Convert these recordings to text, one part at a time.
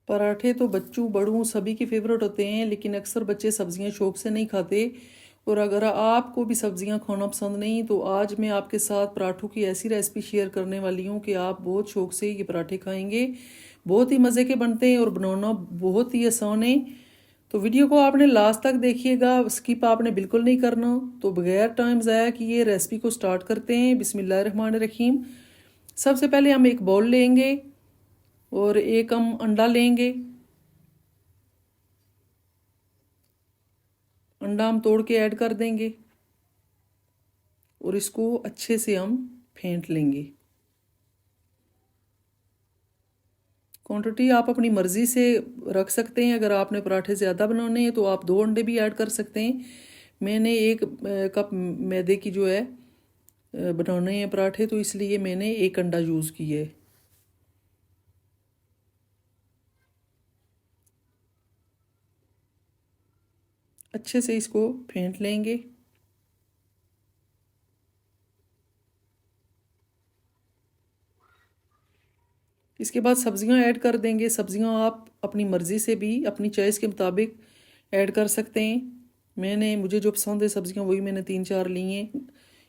पराठे तो बच्चों बड़ों सभी के फेवरेट होते हैं, लेकिन अक्सर बच्चे सब्जियां शौक से नहीं खाते। और अगर आपको भी सब्जियां खाना पसंद नहीं, तो आज मैं आपके साथ पराठों की ऐसी रेसिपी शेयर करने वाली हूँ कि आप बहुत शौक से ये पराठे खाएंगे। बहुत ही मज़े के बनते हैं और बनाना बहुत ही आसान है। तो वीडियो को आपने लास्ट तक देखिएगा, स्किप आपने बिल्कुल नहीं करना। तो बगैर टाइम ज़ाया किए रेसिपी को स्टार्ट करते हैं। बिस्मिल्लाहिर्रहमानिर्रहीम। सबसे पहले हम एक बाउल लेंगे और एक हम अंडा लेंगे। अंडा हम तोड़ के ऐड कर देंगे और इसको अच्छे से हम फेंट लेंगे। क्वांटिटी आप अपनी मर्ज़ी से रख सकते हैं। अगर आपने पराठे ज़्यादा बनाने हैं तो आप 2 अंडे भी ऐड कर सकते हैं। मैंने 1 कप मैदे की जो है बनाने हैं पराठे, तो इसलिए मैंने 1 अंडा यूज़ किया है। अच्छे से इसको फेंट लेंगे। इसके बाद सब्जियां ऐड कर देंगे। सब्जियां आप अपनी मर्ज़ी से भी अपनी चॉइस के मुताबिक ऐड कर सकते हैं। मुझे जो पसंद है सब्जियां वही मैंने 3-4 ली हैं।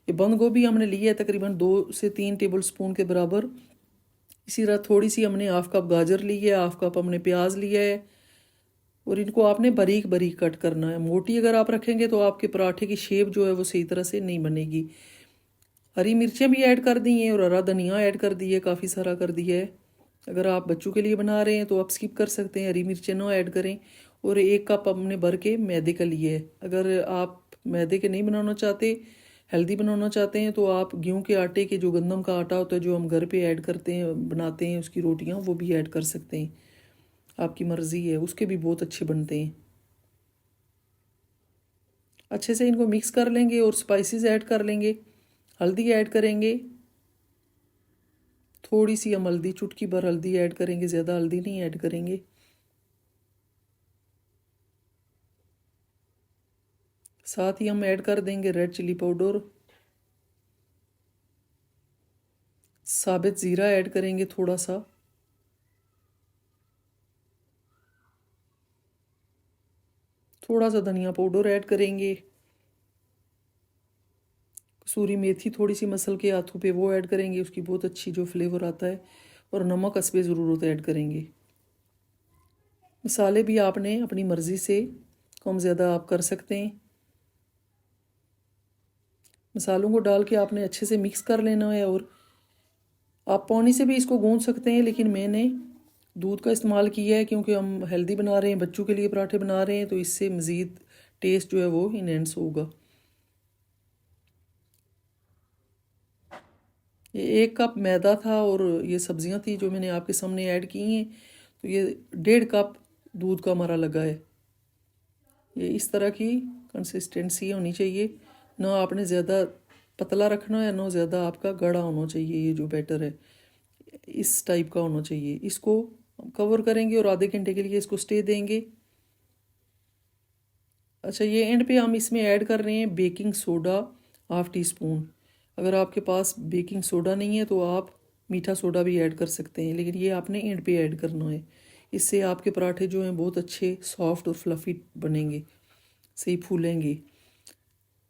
ये बंद गोभी हमने ली है तकरीबन 2 से 3 टेबल स्पून के बराबर। इसी तरह थोड़ी सी हमने हाफ कप गाजर ली है, हाफ कप हमने प्याज लिया है और इनको आपने बारीक बारीक कट करना है। मोटी अगर आप रखेंगे तो आपके पराठे की शेप जो है वो सही तरह से नहीं बनेगी। हरी मिर्चें भी ऐड कर दी हैं और हरा धनिया ऐड कर दी है, काफ़ी सारा कर दिया है। अगर आप बच्चों के लिए बना रहे हैं तो आप स्किप कर सकते हैं, हरी मिर्चें ना ऐड करें। और 1 कप हमने भर के मैदे का लिए है। अगर आप मैदे के नहीं बनाना चाहते, हेल्दी बनाना चाहते हैं, तो आप गेहूं के आटे के जो गंदम का आटा होता है जो हम घर पे ऐड करते हैं बनाते हैं उसकी रोटियां, वो भी ऐड कर सकते हैं। आपकी मर्ज़ी है, उसके भी बहुत अच्छे बनते हैं। अच्छे से इनको मिक्स कर लेंगे और स्पाइसेस ऐड कर लेंगे। हल्दी ऐड करेंगे, थोड़ी सी हम हल्दी, चुटकी भर हल्दी ऐड करेंगे, ज़्यादा हल्दी नहीं ऐड करेंगे। साथ ही हम ऐड कर देंगे रेड चिली पाउडर, साबित ज़ीरा ऐड करेंगे थोड़ा सा, थोड़ा सा धनिया पाउडर ऐड करेंगे, कसूरी मेथी थोड़ी सी मसल के हाथों पे वो ऐड करेंगे, उसकी बहुत अच्छी जो फ्लेवर आता है। और नमक हस्बे ज़रूरत ऐड करेंगे। मसाले भी आपने अपनी मर्ज़ी से कम ज़्यादा आप कर सकते हैं। मसालों को डाल के आपने अच्छे से मिक्स कर लेना है। और आप पानी से भी इसको गूंद सकते हैं, लेकिन मैंने दूध का इस्तेमाल किया है क्योंकि हम हेल्दी बना रहे हैं, बच्चों के लिए पराठे बना रहे हैं, तो इससे मज़ीद टेस्ट जो है वो इनहेंस होगा। ये 1 कप मैदा था और ये सब्जियां थी जो मैंने आपके सामने ऐड की हैं, तो ये 1.5 कप दूध का हमारा लगा है। ये इस तरह की कंसिस्टेंसी होनी चाहिए, ना आपने ज़्यादा पतला रखना है ना ज़्यादा आपका गाढ़ा होना चाहिए। ये जो बैटर है इस टाइप का होना चाहिए। इसको कवर करेंगे और आधे घंटे के लिए इसको स्टे देंगे। अच्छा, ये एंड पे हम इसमें ऐड कर रहे हैं बेकिंग सोडा, ½ टी स्पून। अगर आपके पास बेकिंग सोडा नहीं है तो आप मीठा सोडा भी ऐड कर सकते हैं, लेकिन ये आपने एंड पे ऐड करना है। इससे आपके पराठे जो हैं बहुत अच्छे सॉफ्ट और फ्लफ़ी बनेंगे, सही फूलेंगे।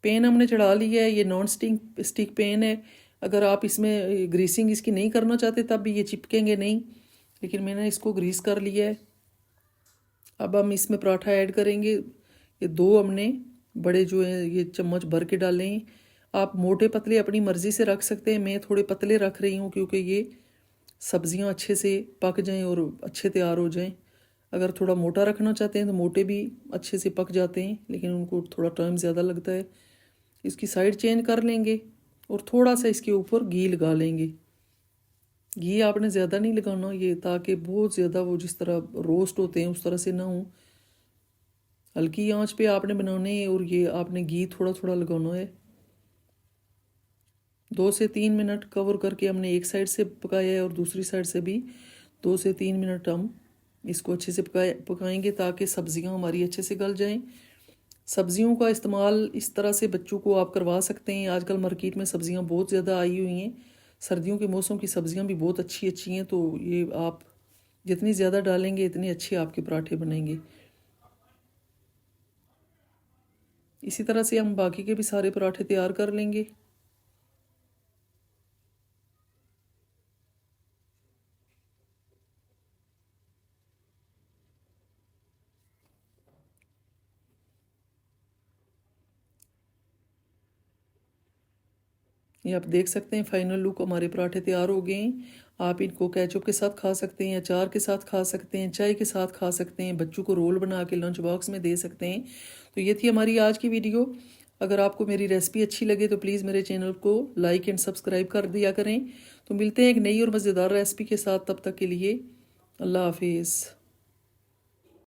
पैन हमने चढ़ा लिया है, ये नॉन स्टिक पैन है। अगर आप इसमें ग्रीसिंग इसकी नहीं करना चाहते तब भी ये चिपकेंगे नहीं, लेकिन मैंने इसको ग्रीस कर लिया है। अब हम इसमें पराठा ऐड करेंगे। ये 2 हमने बड़े जो है ये चम्मच भर के डाले हैं। आप मोटे पतले अपनी मर्ज़ी से रख सकते हैं, मैं थोड़े पतले रख रही हूँ क्योंकि ये सब्जियाँ अच्छे से पक जाएं और अच्छे तैयार हो जाएं। अगर थोड़ा मोटा रखना चाहते हैं तो मोटे भी अच्छे से पक जाते हैं, लेकिन उनको थोड़ा टाइम ज़्यादा लगता है। इसकी साइड चेंज कर लेंगे और थोड़ा सा इसके ऊपर घी लगा लेंगे। घी आपने ज़्यादा नहीं लगाना ये, ताकि बहुत ज़्यादा वो जिस तरह रोस्ट होते हैं उस तरह से ना हो। हल्की आंच पे आपने बनाने हैं और ये आपने घी थोड़ा थोड़ा लगाना है। 2 से 3 मिनट कवर करके हमने एक साइड से पकाया है और दूसरी साइड से भी 2 से 3 मिनट हम इसको अच्छे से पकाएंगे ताकि सब्जियां हमारी अच्छे से गल जाएं। सब्जियों का इस्तेमाल इस तरह से बच्चों को आप करवा सकते हैं। आजकल मार्केट में सब्जियां बहुत ज़्यादा आई हुई हैं, सर्दियों के मौसम की सब्जियां भी बहुत अच्छी अच्छी हैं, तो ये आप जितनी ज़्यादा डालेंगे इतनी अच्छी आपके पराठे बनेंगे। इसी तरह से हम बाकी के भी सारे पराठे तैयार कर लेंगे। ये आप देख सकते हैं फाइनल लुक हमारे पराठे तैयार हो गए हैं। आप इनको केचप के साथ खा सकते हैं, अचार के साथ खा सकते हैं, चाय के साथ खा सकते हैं, बच्चों को रोल बना के लंच बॉक्स में दे सकते हैं। तो ये थी हमारी आज की वीडियो। अगर आपको मेरी रेसिपी अच्छी लगे तो प्लीज़ मेरे चैनल को लाइक एंड सब्सक्राइब कर दिया करें। तो मिलते हैं एक नई और मज़ेदार रेसिपी के साथ, तब तक के लिए अल्लाह हाफिज़।